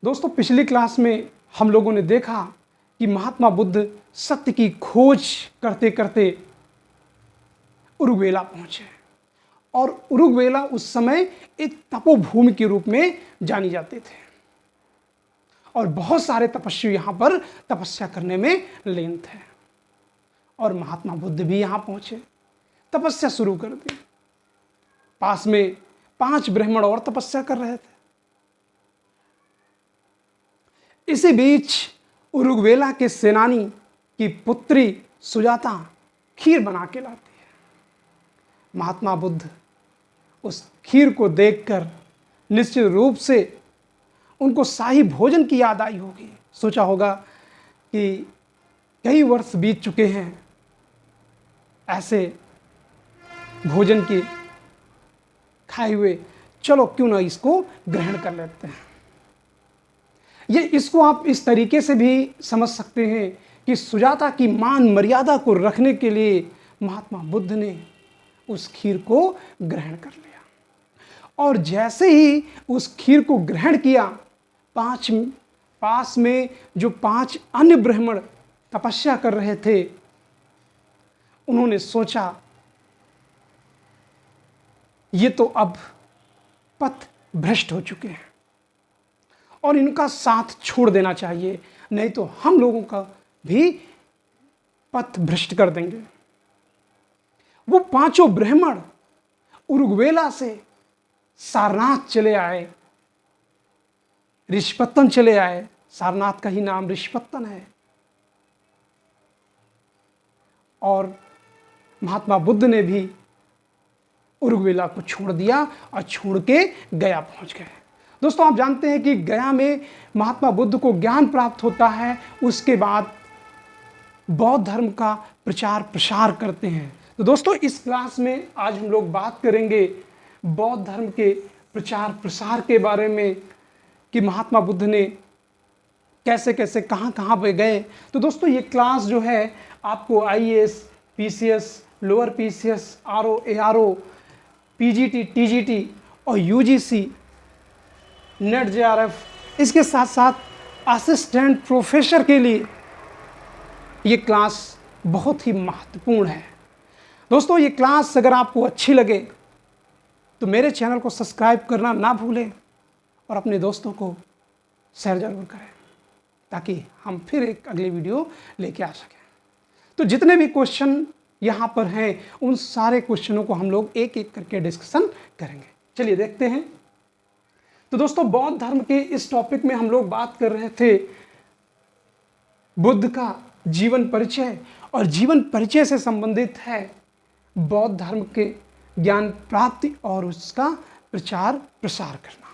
दोस्तों पिछली क्लास में हम लोगों ने देखा कि महात्मा बुद्ध सत्य की खोज करते करते उरुग्वेला पहुंचे और उरुग्वेला उस समय एक तपोभूमि के रूप में जानी जाते थे और बहुत सारे तपस्वी यहां पर तपस्या करने में लीन थे और महात्मा बुद्ध भी यहां पहुंचे, तपस्या शुरू कर दी। पास में 5 ब्राह्मण और तपस्या कर रहे थे। इसी बीच उरुग्वेला के सेनानी की पुत्री सुजाता खीर बना के लाती है। महात्मा बुद्ध उस खीर को देखकर निश्चित रूप से उनको शाही भोजन की याद आई होगी। सोचा होगा कि कई वर्ष बीत चुके हैं ऐसे भोजन के खाए हुए, चलो क्यों ना इसको ग्रहण कर लेते हैं। इसको आप इस तरीके से भी समझ सकते हैं कि सुजाता की मान मर्यादा को रखने के लिए महात्मा बुद्ध ने उस खीर को ग्रहण कर लिया और जैसे ही उस खीर को ग्रहण किया, पास में जो 5 अन्य ब्राह्मण तपस्या कर रहे थे, उन्होंने सोचा ये तो अब पथ भ्रष्ट हो चुके हैं और इनका साथ छोड़ देना चाहिए, नहीं तो हम लोगों का भी पथ भ्रष्ट कर देंगे। वो 5 ब्राह्मण उरुग्वेला से सारनाथ चले आए, ऋषिपत्तन चले आए। सारनाथ का ही नाम ऋषिपत्तन है। और महात्मा बुद्ध ने भी उरुग्वेला को छोड़ दिया और छोड़ के गया पहुंच गए। दोस्तों आप जानते हैं कि गया में महात्मा बुद्ध को ज्ञान प्राप्त होता है, उसके बाद बौद्ध धर्म का प्रचार प्रसार करते हैं। तो दोस्तों इस क्लास में आज हम लोग बात करेंगे बौद्ध धर्म के प्रचार प्रसार के बारे में कि महात्मा बुद्ध ने कैसे कैसे कहाँ कहाँ पे गए। तो दोस्तों ये क्लास जो है आपको IAS, PCS, lower PCS, RO, ARO, PGT, TGT और UGC, नेट JRF, इसके साथ साथ असिस्टेंट प्रोफेसर के लिए ये क्लास बहुत ही महत्वपूर्ण है। दोस्तों ये क्लास अगर आपको अच्छी लगे तो मेरे चैनल को सब्सक्राइब करना ना भूलें और अपने दोस्तों को शेयर जरूर करें ताकि हम फिर एक अगली वीडियो लेके आ सकें। तो जितने भी क्वेश्चन यहाँ पर हैं उन सारे क्वेश्चनों को हम लोग एक एक करके डिस्कशन करेंगे। चलिए देखते हैं। तो दोस्तों बौद्ध धर्म के इस टॉपिक में हम लोग बात कर रहे थे बुद्ध का जीवन परिचय, और जीवन परिचय से संबंधित है बौद्ध धर्म के ज्ञान प्राप्ति और उसका प्रचार प्रसार करना।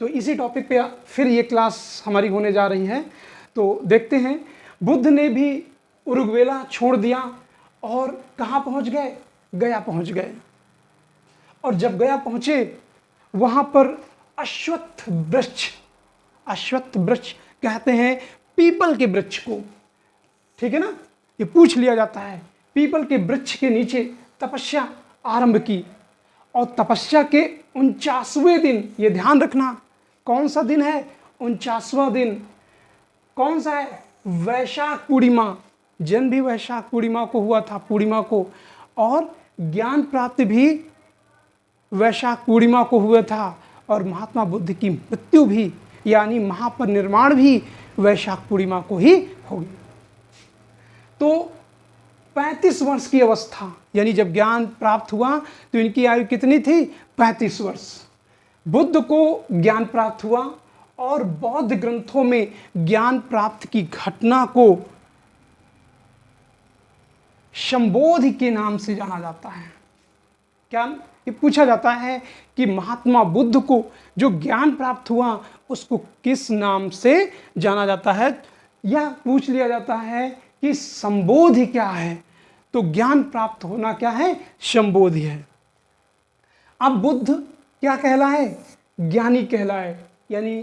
तो इसी टॉपिक पे फिर ये क्लास हमारी होने जा रही है। तो देखते हैं। बुद्ध ने भी उरुग्वेला छोड़ दिया और कहाँ पहुँच गए? गया पहुँच गए। और जब गया पहुँचे वहाँ पर अश्वत्थ वृक्ष कहते हैं पीपल के वृक्ष को, ठीक है ना, ये पूछ लिया जाता है। पीपल के वृक्ष के नीचे तपस्या आरंभ की और तपस्या के 49वें दिन, ये ध्यान रखना कौन सा दिन है? 49वां दिन। कौन सा है? वैशाख पूर्णिमा। जन्म भी वैशाख पूर्णिमा को हुआ था, पूर्णिमा को, और ज्ञान प्राप्ति भी वैशाख पूर्णिमा को हुआ था और महात्मा बुद्ध की मृत्यु भी यानी महापरिनिर्वाण भी वैशाख पूर्णिमा को ही होगी। तो 35 वर्ष की अवस्था, यानी जब ज्ञान प्राप्त हुआ तो इनकी आयु कितनी थी? 35 वर्ष। बुद्ध को ज्ञान प्राप्त हुआ और बौद्ध ग्रंथों में ज्ञान प्राप्त की घटना को शंबोधि के नाम से जाना जाता है। क्या ये पूछा जाता है कि महात्मा बुद्ध को जो ज्ञान प्राप्त हुआ उसको किस नाम से जाना जाता है? यह पूछ लिया जाता है कि संबोधि क्या है? तो ज्ञान प्राप्त होना क्या है? संबोधि है। अब बुद्ध क्या कहलाए? ज्ञानी कहलाए, यानी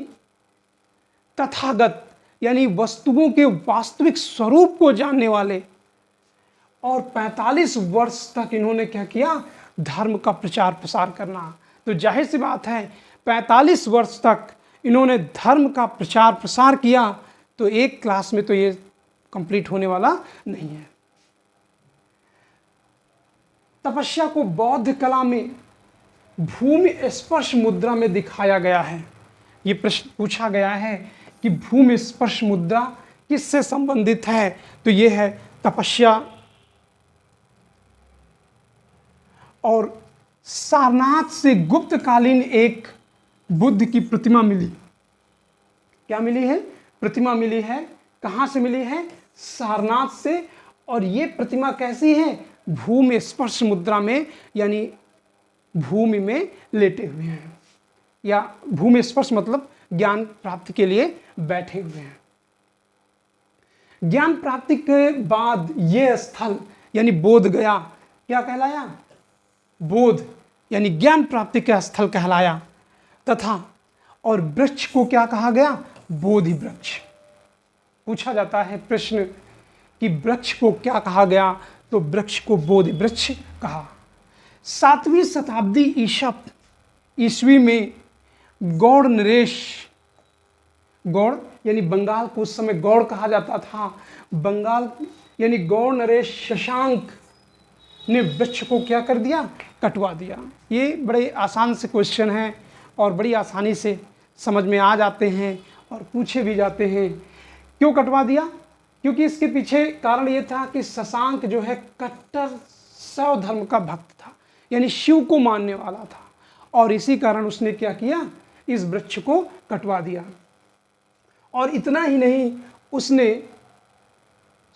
तथागत, यानी वस्तुओं के वास्तविक स्वरूप को जानने वाले। और 45 वर्ष तक इन्होंने क्या किया? धर्म का प्रचार प्रसार करना। तो जाहिर सी बात है 45 वर्ष तक इन्होंने धर्म का प्रचार प्रसार किया, तो एक क्लास में तो ये कंप्लीट होने वाला नहीं है। तपस्या को बौद्ध कला में भूमि स्पर्श मुद्रा में दिखाया गया है। ये प्रश्न पूछा गया है कि भूमि स्पर्श मुद्रा किससे संबंधित है, तो ये है तपस्या। और सारनाथ से गुप्तकालीन एक बुद्ध की प्रतिमा मिली। क्या मिली है? प्रतिमा मिली है। कहाँ से मिली है? सारनाथ से। और ये प्रतिमा कैसी है? भूमि स्पर्श मुद्रा में, यानी भूमि में लेटे हुए हैं, या भूमि स्पर्श मतलब ज्ञान प्राप्ति के लिए बैठे हुए हैं। ज्ञान प्राप्ति के बाद यह स्थल यानी बोध गया क्या कहलाया? बोध यानी ज्ञान प्राप्ति का स्थल कहलाया। तथा और वृक्ष को क्या कहा गया? बोधि वृक्ष। पूछा जाता है प्रश्न कि वृक्ष को क्या कहा गया, तो वृक्ष को बोधि वृक्ष कहा। 7वीं शताब्दी ईस्वी में गौड़ नरेश, गौड़ यानी बंगाल को उस समय गौड़ कहा जाता था, बंगाल यानी गौड़ नरेश शशांक ने वृक्ष को क्या कर दिया? कटवा दिया। ये बड़े आसान से क्वेश्चन हैं और बड़ी आसानी से समझ में आ जाते हैं और पूछे भी जाते हैं। क्यों कटवा दिया? क्योंकि इसके पीछे कारण ये था कि शशांक जो है कट्टर शैव धर्म का भक्त था, यानी शिव को मानने वाला था, और इसी कारण उसने क्या किया? इस वृक्ष को कटवा दिया। और इतना ही नहीं, उसने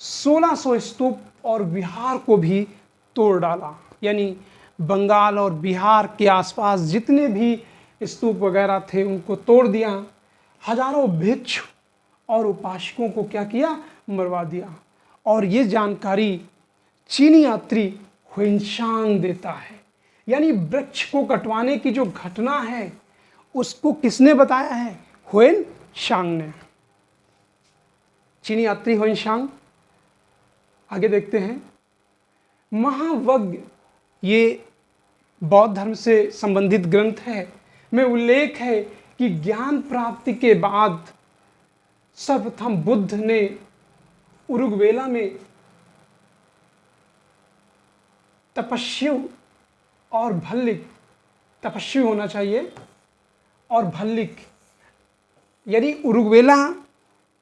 1600 स्तूप और विहार को भी तोड़ डाला। यानी बंगाल और बिहार के आसपास जितने भी स्तूप वगैरह थे उनको तोड़ दिया। हजारों भिक्षु और उपासकों को क्या किया? मरवा दिया। और ये जानकारी चीनी यात्री हुइनसांग देता है। यानी वृक्ष को कटवाने की जो घटना है उसको किसने बताया है? हुइनसांग ने। चीनी यात्री हुइनसांग। आगे देखते हैं। महावज्ञ ये बौद्ध धर्म से संबंधित ग्रंथ है, में उल्लेख है कि ज्ञान प्राप्ति के बाद सर्वप्रथम बुद्ध ने उरुग्वेला में तपस्वी और भल्लिक, तपस्वी होना चाहिए और भल्लिक, यानी उरुग्वेला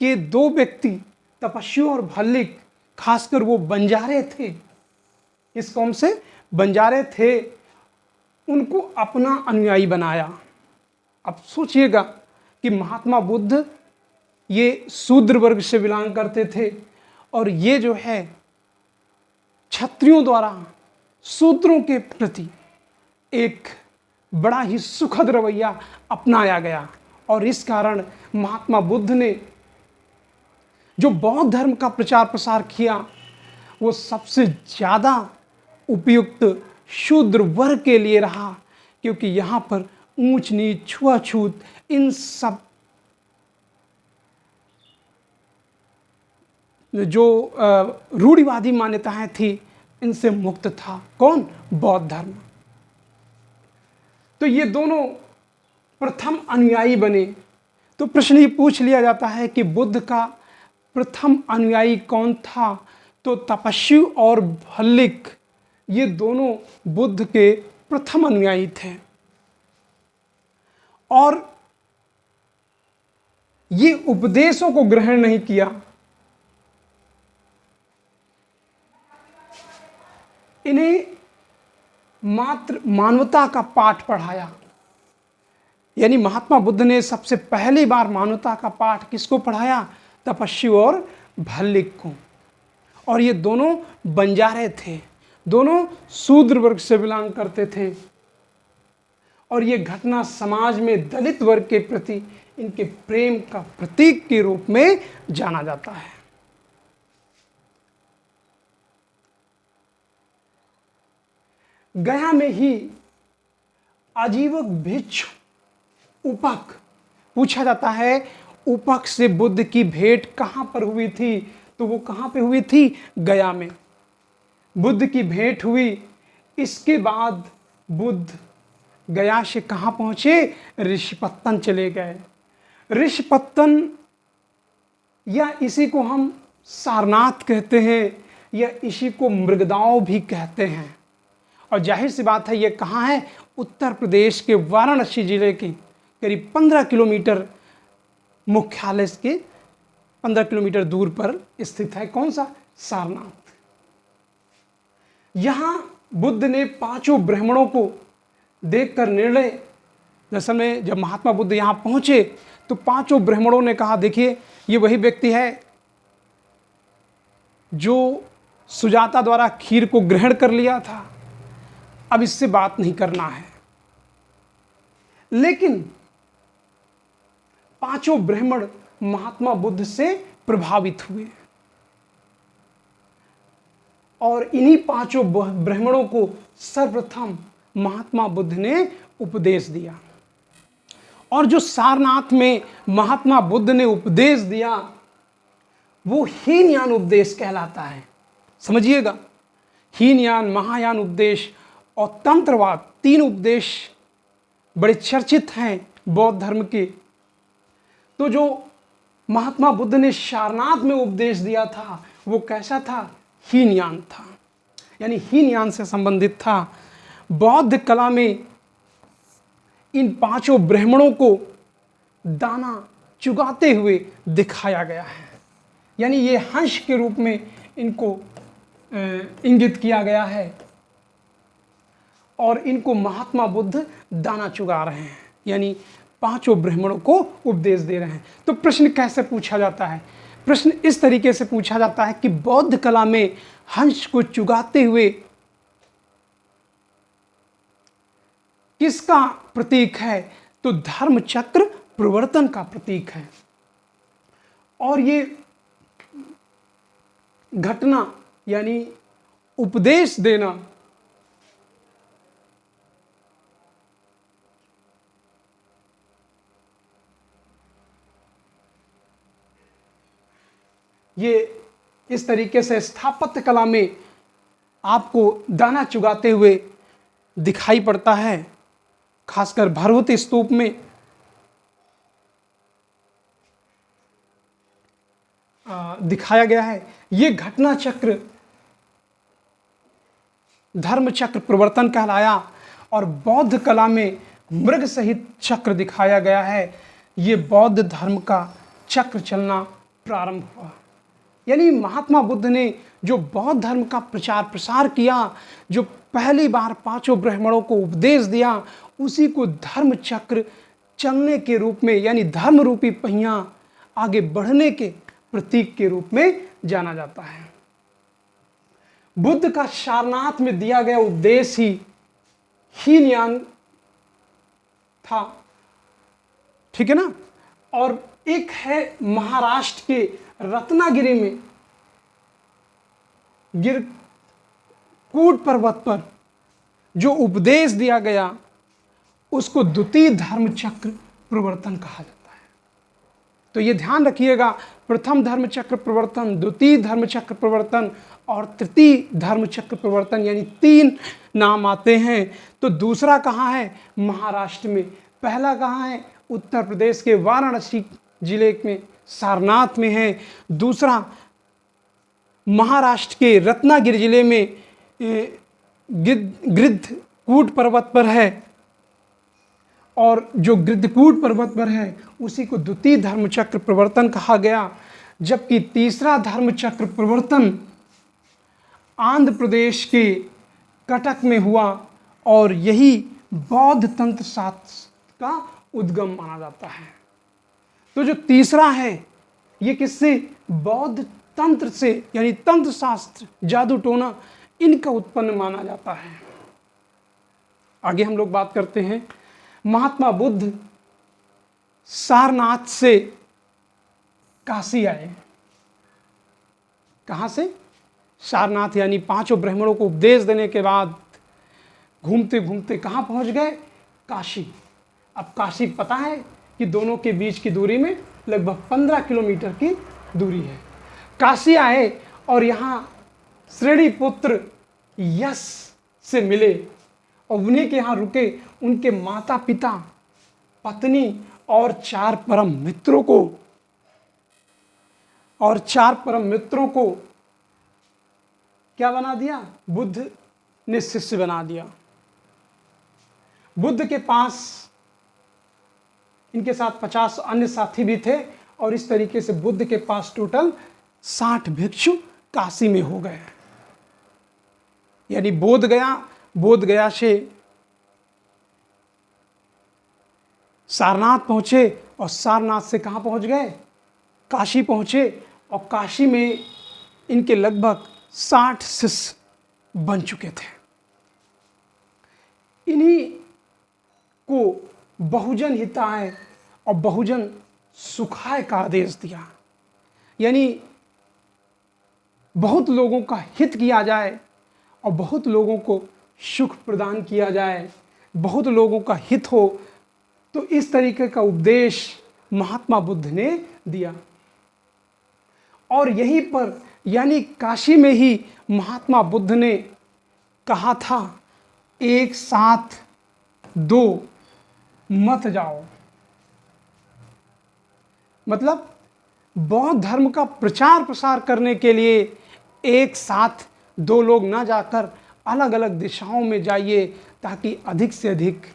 के 2 व्यक्ति तपस्वी और भल्लिक, खासकर वो बंजारे थे, इस कौम से बंजारे थे, उनको अपना अनुयायी बनाया। अब सोचिएगा कि महात्मा बुद्ध ये शूद्र वर्ग से बिलोंग करते थे और ये जो है क्षत्रियों द्वारा शूद्रों के प्रति एक बड़ा ही सुखद रवैया अपनाया गया। और इस कारण महात्मा बुद्ध ने जो बौद्ध धर्म का प्रचार प्रसार किया वो सबसे ज़्यादा उपयुक्त शूद्र वर्ग के लिए रहा, क्योंकि यहाँ पर ऊंच नीच छुआछूत इन सब जो रूढ़िवादी मान्यताएं थी इनसे मुक्त था। कौन? बौद्ध धर्म। तो ये दोनों प्रथम अनुयायी बने। तो प्रश्न ये पूछ लिया जाता है कि बुद्ध का प्रथम अनुयायी कौन था? तो तपस्वी और भल्लिक ये दोनों बुद्ध के प्रथम अनुयायी थे। और ये उपदेशों को ग्रहण नहीं किया, इन्हें मात्र मानवता का पाठ पढ़ाया। यानी महात्मा बुद्ध ने सबसे पहली बार मानवता का पाठ किसको पढ़ाया? तपस्वी और भल्लिक को। और ये दोनों बंजारे थे, दोनों शूद्र वर्ग से बिलोंग करते थे। और ये घटना समाज में दलित वर्ग के प्रति इनके प्रेम का प्रतीक के रूप में जाना जाता है। गया में ही आजीवक भिक्षु उपक, पूछा जाता है उपक से बुद्ध की भेंट कहाँ पर हुई थी? तो वो कहाँ पे हुई थी? गया में बुद्ध की भेंट हुई। इसके बाद बुद्ध गया से कहाँ पहुँचे? ऋषिपत्तन चले गए। ऋषपत्तन या इसी को हम सारनाथ कहते हैं या इसी को मृगदांव भी कहते हैं। और जाहिर सी बात है ये कहाँ है? उत्तर प्रदेश के वाराणसी जिले के करीब 15 किलोमीटर मुख्यालय के 15 किलोमीटर दूर पर स्थित है। कौन सा? सारनाथ। यहां बुद्ध ने पांचों ब्राह्मणों को देखकर निर्णय, दरअसल में जब महात्मा बुद्ध यहां पहुंचे तो पांचों ब्राह्मणों ने कहा, देखिए ये वही व्यक्ति है जो सुजाता द्वारा खीर को ग्रहण कर लिया था, अब इससे बात नहीं करना है। लेकिन पांचों ब्राह्मण महात्मा बुद्ध से प्रभावित हुए और इन्हीं पांचों ब्राह्मणों को सर्वप्रथम महात्मा बुद्ध ने उपदेश दिया। और जो सारनाथ में महात्मा बुद्ध ने उपदेश दिया वो हीनयान उपदेश कहलाता है। समझिएगा, हीनयान, महायान उपदेश और तंत्रवाद, तीन उपदेश बड़े चर्चित हैं बौद्ध धर्म के। तो जो महात्मा बुद्ध ने सारनाथ में उपदेश दिया था वो कैसा था? हीनयान था, यानी हीनयान से संबंधित था। बौद्ध कला में इन पांचों ब्राह्मणों को दाना चुगाते हुए दिखाया गया है, यानी ये हंस के रूप में इनको इंगित किया गया है और इनको महात्मा बुद्ध दाना चुगा रहे हैं, यानी पांचों ब्राह्मणों को उपदेश दे रहे हैं। तो प्रश्न कैसे पूछा जाता है? प्रश्न इस तरीके से पूछा जाता है कि बौद्ध कला में हंस को चुगाते हुए किसका प्रतीक है? तो धर्म चक्र प्रवर्तन का प्रतीक है। और ये घटना यानी उपदेश देना ये इस तरीके से स्थापत्य कला में आपको दाना चुगाते हुए दिखाई पड़ता है, खासकर भरहुति स्तूप में दिखाया गया है। ये घटना चक्र धर्म चक्र प्रवर्तन कहलाया और बौद्ध कला में मृग सहित चक्र दिखाया गया है। ये बौद्ध धर्म का चक्र चलना प्रारंभ हुआ, यानी महात्मा बुद्ध ने जो बौद्ध धर्म का प्रचार प्रसार किया, जो पहली बार पांचों ब्राह्मणों को उपदेश दिया, उसी को धर्म चक्र चलने के रूप में, यानी धर्म रूपी पहिया आगे बढ़ने के प्रतीक के रूप में जाना जाता है। बुद्ध का सारनाथ में दिया गया उपदेश ही हीनयान था, ठीक है ना। और एक है महाराष्ट्र के रत्नागिरी में गिरकूट पर्वत पर जो उपदेश दिया गया उसको द्वितीय धर्म चक्र प्रवर्तन कहा जाता है। तो ये ध्यान रखिएगा, प्रथम धर्म चक्र प्रवर्तन, द्वितीय धर्म चक्र प्रवर्तन और तृतीय धर्म चक्र प्रवर्तन, यानी तीन नाम आते हैं। तो दूसरा कहाँ है? महाराष्ट्र में। पहला कहाँ है? उत्तर प्रदेश के वाराणसी जिले में सारनाथ में है। दूसरा महाराष्ट्र के रत्नागिरी जिले में गिद्धकूट पर्वत पर है, और जो गिद्धकूट पर्वत पर है उसी को द्वितीय धर्म चक्र प्रवर्तन कहा गया। जबकि तीसरा धर्म चक्र प्रवर्तन आंध्र प्रदेश के कटक में हुआ और यही बौद्ध तंत्र शास्त्र का उद्गम माना जाता है। तो जो तीसरा है ये किससे? बौद्ध तंत्र से, यानी तंत्र शास्त्र, जादू टोना, इनका उत्पन्न माना जाता है। आगे हम लोग बात करते हैं। महात्मा बुद्ध सारनाथ से काशी आए। कहाँ से? सारनाथ, यानी पांचों ब्राह्मणों को उपदेश देने के बाद घूमते घूमते कहाँ पहुँच गए? काशी। अब काशी पता है कि दोनों के बीच की दूरी में लगभग 15 किलोमीटर की दूरी है। काशी आए और यहाँ श्रेणी पुत्र यश से मिले और उन्हीं के यहाँ रुके। उनके माता पिता, पत्नी और चार परम मित्रों को क्या बना दिया? बुद्ध ने शिष्य बना दिया। बुद्ध के पास इनके साथ 50 अन्य साथी भी थे और इस तरीके से बुद्ध के पास टोटल 60 भिक्षु काशी में हो गए। यानी बोध गया से सारनाथ पहुंचे और सारनाथ से कहां पहुंच गए? काशी पहुंचे और काशी में इनके लगभग 60 शिष्य बन चुके थे। इन्हीं को बहुजन हिताय और बहुजन सुखाय का आदेश दिया। यानी बहुत लोगों का हित किया जाए और बहुत लोगों को सुख प्रदान किया जाए, बहुत लोगों का हित हो, तो इस तरीके का उपदेश महात्मा बुद्ध ने दिया। और यहीं पर यानी काशी में ही महात्मा बुद्ध ने कहा था, एक साथ दो मत जाओ। मतलब बौद्ध धर्म का प्रचार प्रसार करने के लिए एक साथ दो लोग ना जाकर अलग अलग दिशाओं में जाइए, ताकि अधिक से अधिक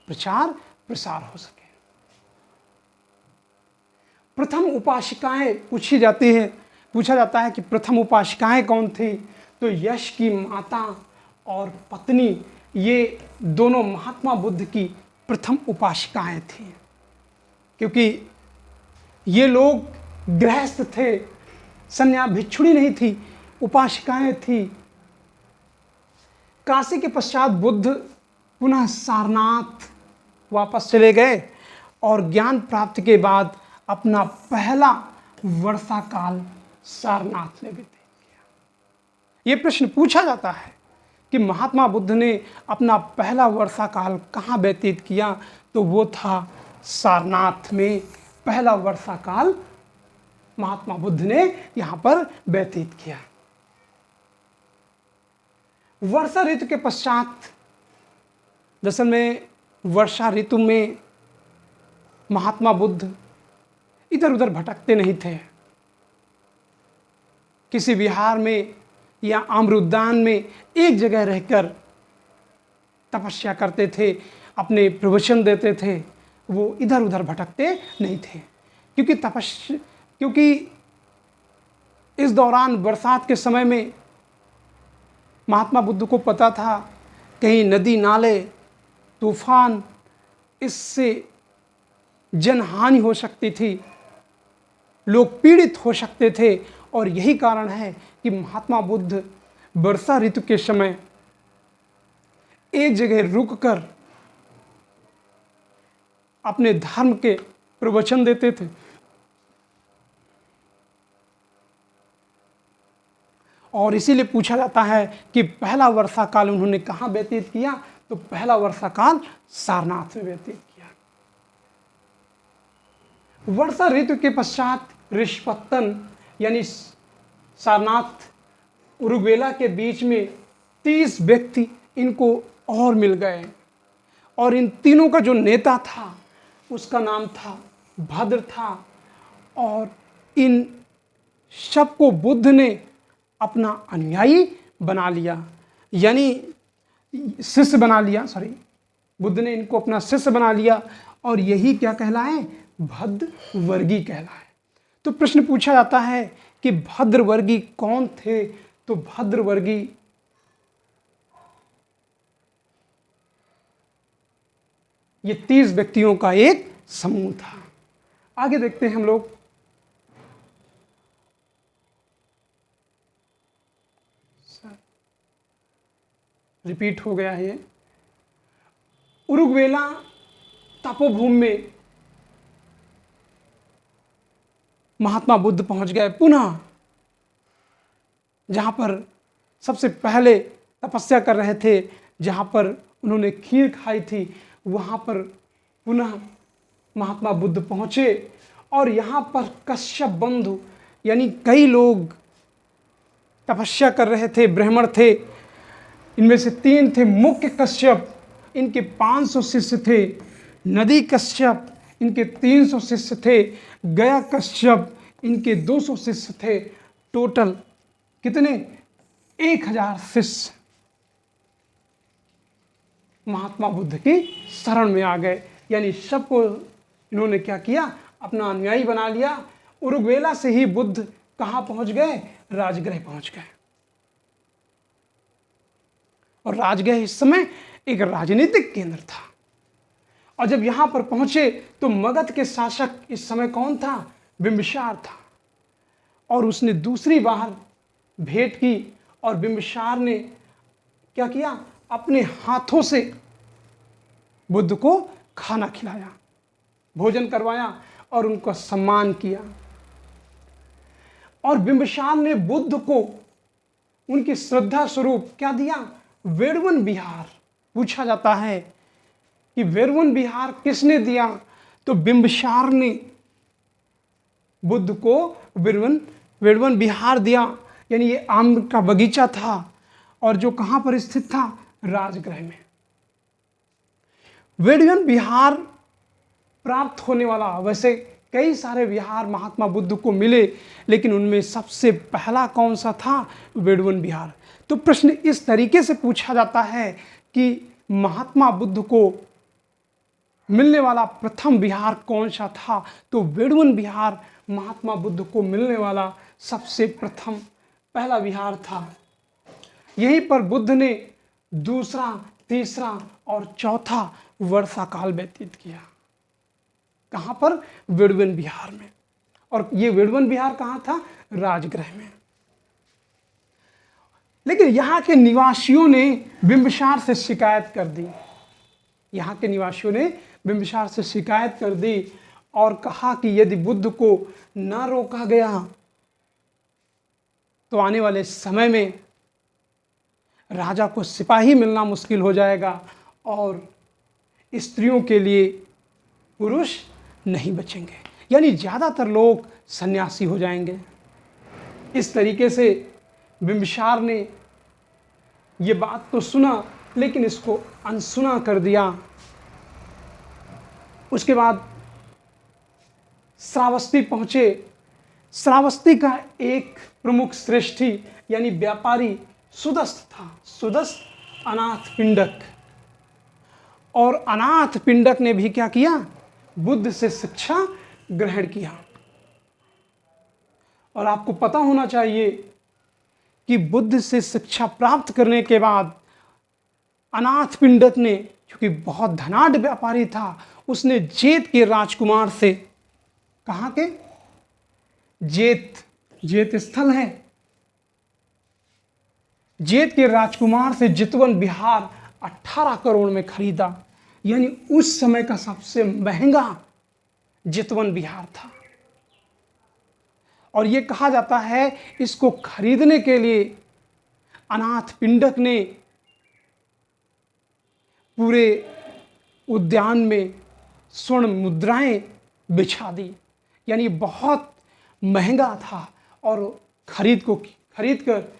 प्रचार प्रसार हो सके। प्रथम उपासिकाएं पूछा जाता है कि प्रथम उपासिकाएं कौन थी? तो यश की माता और पत्नी, ये दोनों महात्मा बुद्ध की प्रथम उपासिकाएं थी। क्योंकि ये लोग गृहस्थ थे, भिक्षुणी नहीं थी, उपासिकाएं थी। काशी के पश्चात बुद्ध पुनः सारनाथ वापस चले गए और ज्ञान प्राप्ति के बाद अपना पहला वर्षा काल सारनाथ में व्यतीत किया। ये प्रश्न पूछा जाता है कि महात्मा बुद्ध ने अपना पहला वर्षा काल कहाँ व्यतीत किया? तो वो था सारनाथ में। पहला वर्षा काल महात्मा बुद्ध ने यहाँ पर व्यतीत किया। वर्षा ऋतु के पश्चात, दरअसल में वर्षा ऋतु में महात्मा बुद्ध इधर उधर भटकते नहीं थे। किसी विहार में या आम्र उद्यान में एक जगह रहकर तपस्या करते थे, अपने प्रवचन देते थे। वो इधर उधर भटकते नहीं थे, क्योंकि इस दौरान बरसात के समय में महात्मा बुद्ध को पता था कहीं नदी नाले तूफान, इससे जनहानि हो सकती थी, लोग पीड़ित हो सकते थे। और यही कारण है कि महात्मा बुद्ध वर्षा ऋतु के समय एक जगह रुककर अपने धर्म के प्रवचन देते थे। और इसीलिए पूछा जाता है कि पहला वर्षा काल उन्होंने कहाँ व्यतीत किया? तो पहला वर्षा काल सारनाथ में व्यतीत किया। वर्षा ऋतु के पश्चात ऋषपत्तन यानी सारनाथ उरुग्वेला के बीच में 30 व्यक्ति इनको और मिल गए। और इन तीनों का जो नेता था उसका नाम था भद्र था। और इन सबको बुद्ध ने अपना अनुयायी बना लिया, यानी शिष्य बना लिया। बुद्ध ने इनको अपना शिष्य बना लिया और यही क्या कहलाए? भद्रवर्गी कहलाए। तो प्रश्न पूछा जाता है कि भद्रवर्गी कौन थे? तो भद्रवर्गी ये 30 व्यक्तियों का एक समूह था। आगे देखते हैं हम लोग। रिपीट हो गया है ये। उरुग्वेला तपोभूमि में महात्मा बुद्ध पहुंच गए पुनः, जहां पर सबसे पहले तपस्या कर रहे थे, जहां पर उन्होंने खीर खाई थी, वहां पर पुनः महात्मा बुद्ध पहुंचे। और यहाँ पर कश्यप बंधु यानी कई लोग तपस्या कर रहे थे, ब्राह्मण थे। इनमें से 3 थे मुख्य कश्यप, इनके 500 शिष्य थे। नदी कश्यप, इनके 300 शिष्य थे, गया कश्यप इनके 200 शिष्य थे। टोटल कितने? 1000 शिष्य महात्मा बुद्ध की शरण में आ गए। यानी सबको इन्होंने क्या किया? अपना अनुयायी बना लिया। उरुग्वेला से ही बुद्ध कहाँ पहुंच गए? राजगृह पहुंच गए। और राजगृह इस समय एक राजनीतिक केंद्र था। और जब यहां पर पहुंचे तो मगध के शासक इस समय कौन था? बिंबिसार था। और उसने दूसरी बार भेंट की और बिंबिसार ने क्या किया? अपने हाथों से बुद्ध को खाना खिलाया, भोजन करवाया और उनका सम्मान किया। और बिंबिसार ने बुद्ध को उनकी श्रद्धा स्वरूप क्या दिया? वेरुवन विहार। पूछा जाता है कि वेरुवन विहार किसने दिया? तो बिंबिसार ने बुद्ध को वेरुवन विहार दिया। यानी ये आम का बगीचा था और जो कहां पर स्थित था? राजगृह में। वेरुवन विहार प्राप्त होने वाला, वैसे कई सारे विहार महात्मा बुद्ध को मिले, लेकिन उनमें सबसे पहला कौन सा था? वेरुवन विहार। तो प्रश्न इस तरीके से पूछा जाता है कि महात्मा बुद्ध को मिलने वाला प्रथम विहार कौन सा था? तो वेरुवन विहार महात्मा बुद्ध को मिलने वाला सबसे प्रथम पहला विहार था। यहीं पर बुद्ध ने दूसरा, तीसरा और चौथा वर्षा काल व्यतीत किया। कहां पर? वेरुवन विहार में। और ये वेरुवन विहार कहां था? राजगृह में। लेकिन यहां के निवासियों ने बिंबिसार से शिकायत कर दी। यहां के निवासियों ने बिंबिसार से शिकायत कर दी और कहा कि यदि बुद्ध को न रोका गया तो आने वाले समय में राजा को सिपाही मिलना मुश्किल हो जाएगा और स्त्रियों के लिए पुरुष नहीं बचेंगे। यानी ज़्यादातर लोग सन्यासी हो जाएंगे। इस तरीके से बिंबिसार ने ये बात तो सुना, लेकिन इसको अनसुना कर दिया। उसके बाद श्रावस्ती पहुंचे। श्रावस्ती का एक प्रमुख श्रेष्ठी यानी व्यापारी सुदस्त था। सुदस्त अनाथ पिंडक। और अनाथ पिंडक ने भी क्या किया? बुद्ध से शिक्षा ग्रहण किया। और आपको पता होना चाहिए कि बुद्ध से शिक्षा प्राप्त करने के बाद अनाथ पिंडक ने, क्योंकि बहुत धनाढ्य व्यापारी था, उसने जेत के राजकुमार से, कहाँ के? जेत स्थल है, जेत के राजकुमार से जितवन विहार 18 करोड़ में खरीदा। यानी उस समय का सबसे महंगा जितवन विहार था। और यह कहा जाता है इसको खरीदने के लिए अनाथ पिंडक ने पूरे उद्यान में स्वर्ण मुद्राएं बिछा दी। यानी बहुत महंगा था और खरीद कर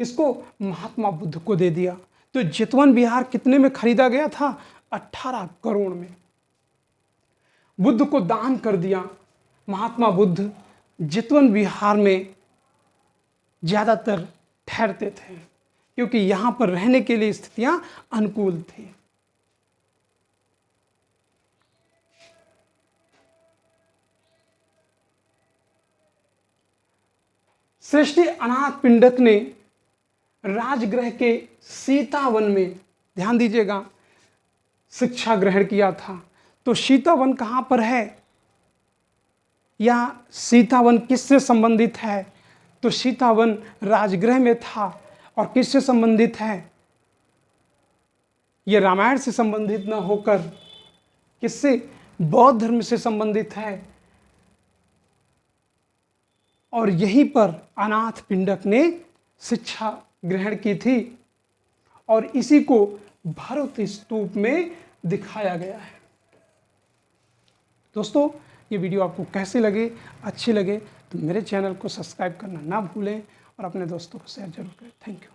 इसको महात्मा बुद्ध को दे दिया। तो जितवन विहार कितने में खरीदा गया था? 18 करोड़ में। बुद्ध को दान कर दिया। महात्मा बुद्ध जितवन विहार में ज़्यादातर ठहरते थे क्योंकि यहाँ पर रहने के लिए स्थितियां अनुकूल थी। श्रेष्ठी अनाथ पिंडक ने राजगृह के सीतावन में, ध्यान दीजिएगा, शिक्षा ग्रहण किया था। तो सीतावन कहाँ पर है या सीतावन किससे संबंधित है? तो सीतावन राजगृह में था और किससे संबंधित है? यह रामायण से संबंधित न होकर किससे? बौद्ध धर्म से संबंधित है। और यहीं पर अनाथ पिंडक ने शिक्षा ग्रहण की थी और इसी को भरत स्तूप में दिखाया गया है। दोस्तों, ये वीडियो आपको कैसे लगे? अच्छी लगे तो मेरे चैनल को सब्सक्राइब करना ना भूलें और अपने दोस्तों को शेयर जरूर करें। Thank you.